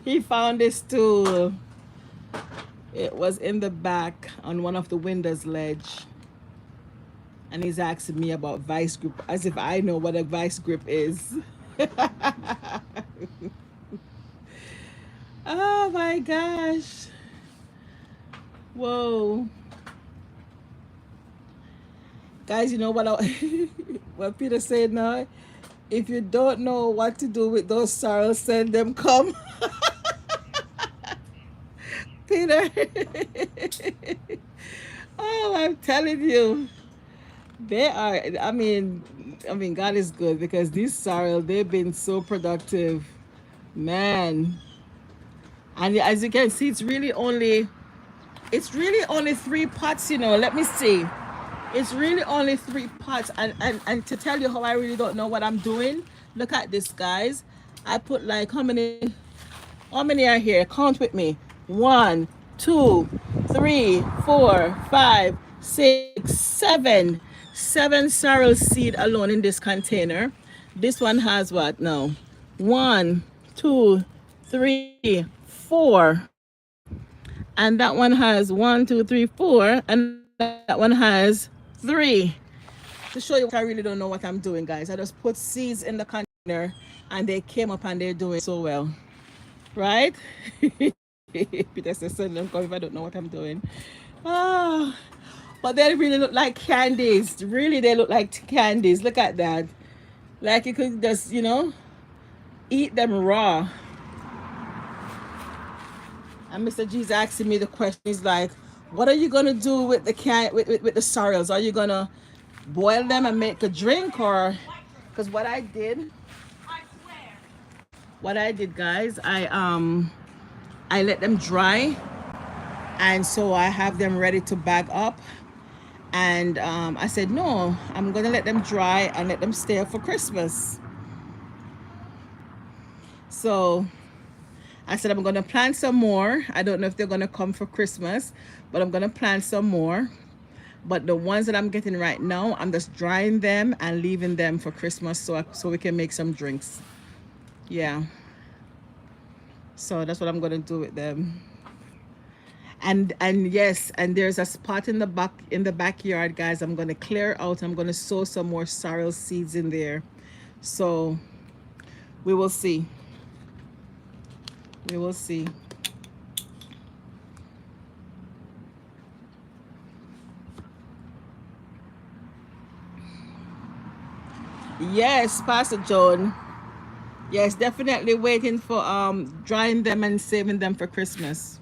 He found his tool. It was in the back on one of the windows ledge. And he's asking me about vice grip as if I know what a vice grip is. Oh my gosh. Whoa. Guys, you know what what Peter said now? If you don't know what to do with those sorrels, send them come. Peter. Oh, I'm telling you. They are, I mean, God is good because these sorrel, they've been so productive. Man. And as you can see, it's really only 3 pots, you know. Let me see. It's really only 3 pots. And to tell you how I really don't know what I'm doing, look at this, guys. I put like how many are here? Count with me. 1, 2, 3, 4, 5, 6, 7. 7 sorrel seed alone in this container. This one has what now? 1, 2, 3, 4. And that one has 1, 2, 3, 4. And that one has 3. To show you, I really don't know what I'm doing, guys. I just put seeds in the container and they came up and they're doing so well. Right? Peter says, send them come if I don't know what I'm doing. Ah, but they really look like candies. Really, they look like candies. Look at that. Like you could just, eat them raw. And Mr. G's asking me the question. He's like, what are you gonna do with the with the sorrels? Are you gonna boil them and make a drink, or because what I did, guys, I let them dry, and so I have them ready to bag up. And I said, no, I'm gonna let them dry and let them stay for Christmas. So I said I'm gonna plant some more. I don't know if they're gonna come for Christmas, but I'm gonna plant some more. But the ones that I'm getting right now, I'm just drying them and leaving them for Christmas so we can make some drinks. Yeah. So that's what I'm gonna do with them. And yes, and there's a spot in the backyard, guys. I'm gonna clear out. I'm gonna sow some more sorrel seeds in there. So we will see. We will see. Yes, Pastor Joan. Yes, definitely waiting for drying them and saving them for Christmas.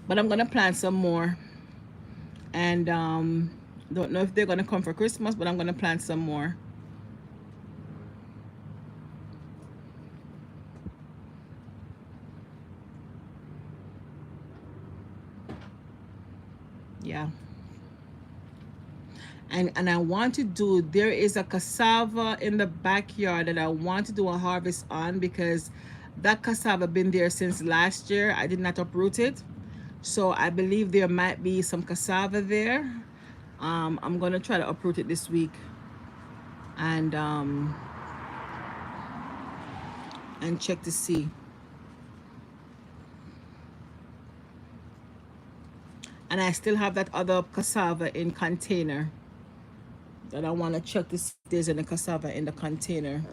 But I'm gonna plant some more, and don't know if they're gonna come for Christmas, but I'm gonna plant some more. Yeah. And I want to do, there is a cassava in the backyard that I want to do a harvest on, because that cassava been there since last year. I did not uproot it, so I believe there might be some cassava there. I'm gonna try to uproot it this week, and check to see. And I still have that other cassava in container that I want to check to see if there's any cassava in the container.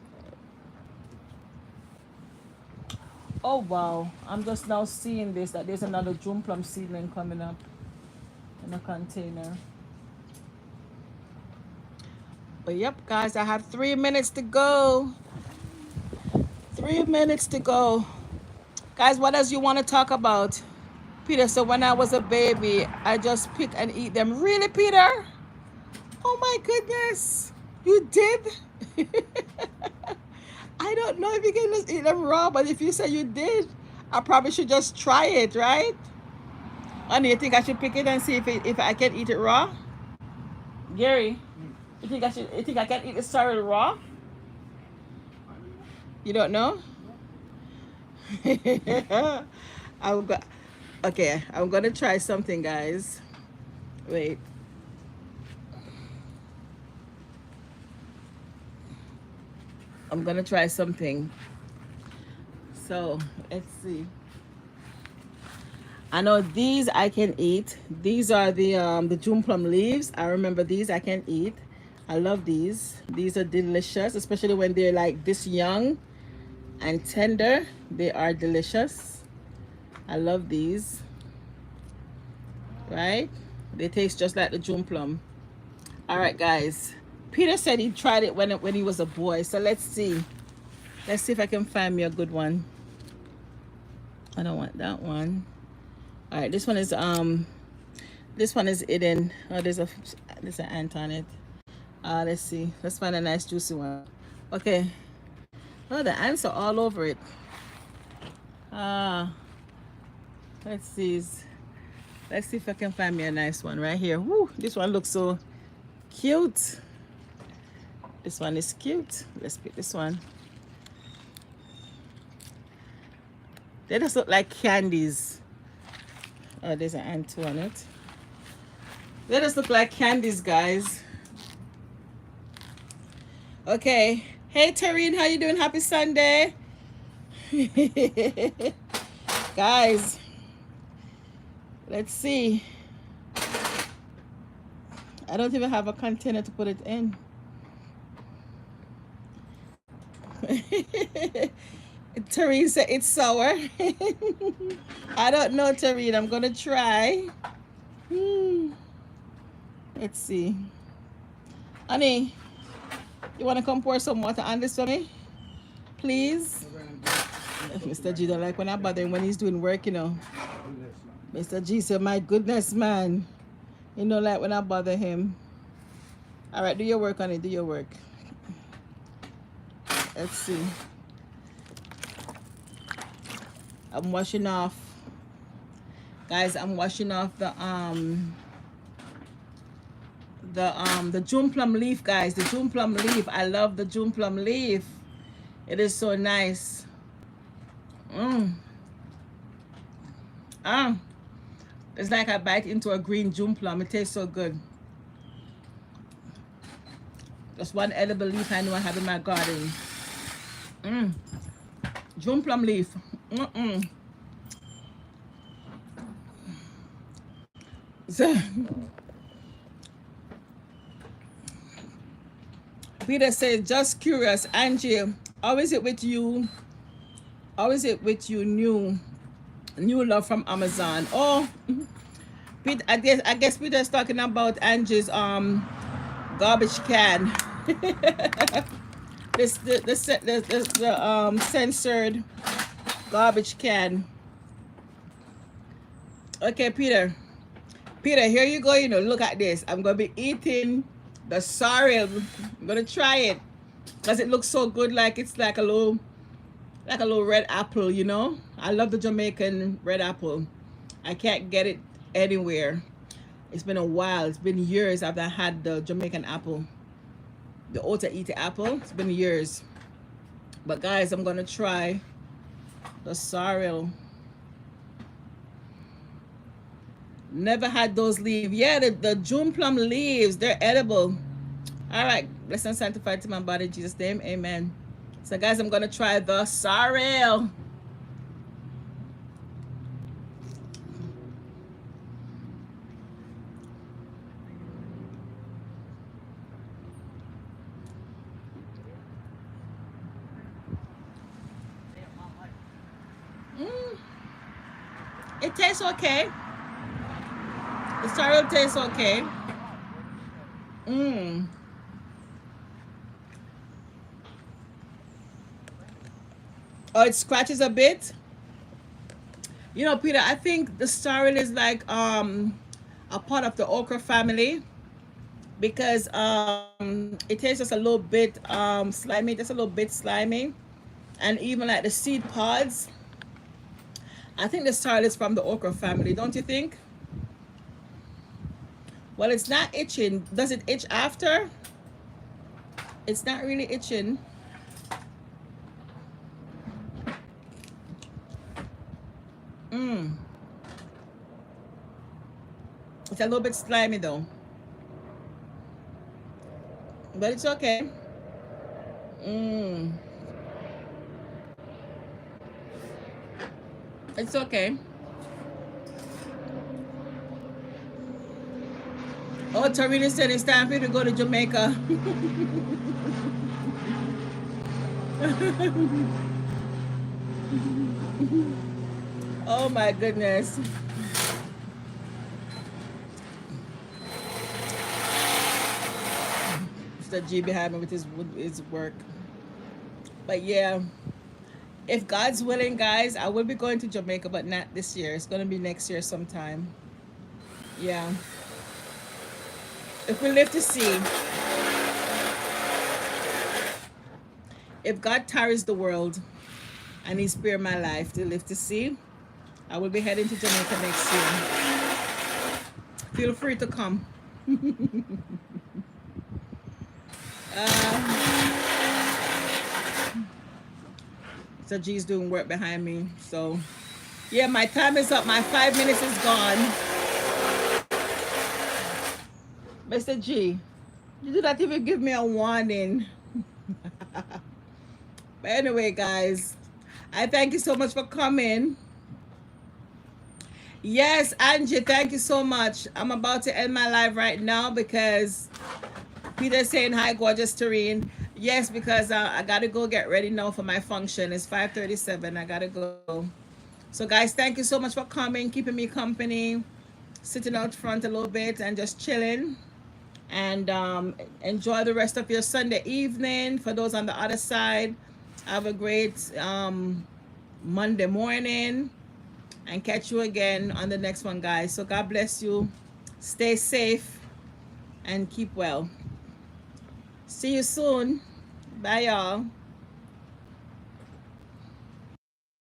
Oh wow, I'm just now seeing this, that there's another June plum seedling coming up in a container. But yep, guys, I have 3 minutes to go. 3 minutes to go. Guys, what else you want to talk about? Peter, so when I was a baby, I just pick and eat them. Really, Peter? Oh my goodness. You did? I don't know if you can just eat them raw, but if you say you did, I probably should just try it, right? And you think I should pick it and see if I can eat it raw? Gary, you think I can eat the sorrel raw? You don't know? I'm go- okay, I'm gonna try something, guys. Wait. I'm gonna try something. So let's see. I know these I can eat. These are the June plum leaves. I remember these I can eat. I love these. These are delicious, especially when they're like this young and tender. They are delicious. I love these. Right? They taste just like the June plum. All right, guys. Peter said he tried it when he was a boy. So let's see. Let's see if I can find me a good one. I don't want that one. All right, this one is hidden. Oh, there's an ant on it. Let's see. Let's find a nice juicy one. Okay. Oh, the ants are all over it. Ah, let's see. Let's see if I can find me a nice one right here. Woo, this one looks so cute. This one is cute. Let's pick this one. They just look like candies. Oh, there's an ant too on it. They just look like candies, guys. Okay. Hey, Tareen, how you doing? Happy Sunday. Guys, let's see. I don't even have a container to put it in. Tareen said it's sour. I don't know, Tareen. I'm gonna try. Let's see. Honey, you wanna come pour some water on this for me? Please? Mr. G don't like when I bother him when he's doing work, you know. Mr. G said, my goodness, man. You know, like when I bother him. All right, do your work, honey. Do your work. Let's see. I'm washing off. Guys, I'm washing off the June plum leaf, guys. The June plum leaf. I love the June plum leaf. It is so nice. It's like I bite into a green June plum. It tastes so good. Just one edible leaf I know I have in my garden. June plum leaf. So, Peter says, just curious, Angie, how is it with you How is it with you? New love from Amazon. Oh, Pete, I guess Peter's talking about Angie's garbage can. The censored garbage can. Okay, Peter. Peter, here you go. You know, look at this. I'm gonna be eating the sorrel. I'm gonna try it because it looks so good. Like it's like a little red apple. You know, I love the Jamaican red apple. I can't get it anywhere. It's been a while. It's been years I've not had the Jamaican apple, the Ota Ita apple. It's been years. But guys, I'm gonna try the sorrel. Never had those leaves. Yeah, the June plum leaves, they're edible. All right, blessed and sanctified to my body in Jesus' name, amen. So guys, I'm gonna try the sorrel. It tastes okay. The sorrel tastes okay. Oh, it scratches a bit. You know, Peter, I think the sorrel is like a part of the okra family because it tastes just a little bit slimy, just a little bit slimy. And even like the seed pods, I think the sorrel is from the okra family, don't you think? Well, it's not itching. Does it itch after? It's not really itching. It's a little bit slimy though. But it's okay. It's okay. Oh, Tarina said it's time for you to go to Jamaica. Oh my goodness. Mr. G behind me with his work. But yeah, if God's willing, guys, I will be going to Jamaica, but not this year. It's going to be next year sometime. Yeah. If we live to see. If God tarries the world and He spare my life to live to see, I will be heading to Jamaica next year. Feel free to come. So G's doing work behind me. So yeah, my time is up. My 5 minutes is gone. Mr. G, you did not even give me a warning. But anyway, guys, I thank you so much for coming. Yes, Angie, thank you so much. I'm about to end my live right now because Peter's saying hi, gorgeous Tarine. Yes, because I gotta go get ready now for my function. It's 5:37. I gotta go. So guys, thank you so much for coming, keeping me company, sitting out front a little bit and just chilling. And enjoy the rest of your Sunday evening. For those on the other side, have a great Monday morning, and catch you again on the next one, guys. So God bless you. Stay safe and keep well. See you soon. Bye, y'all.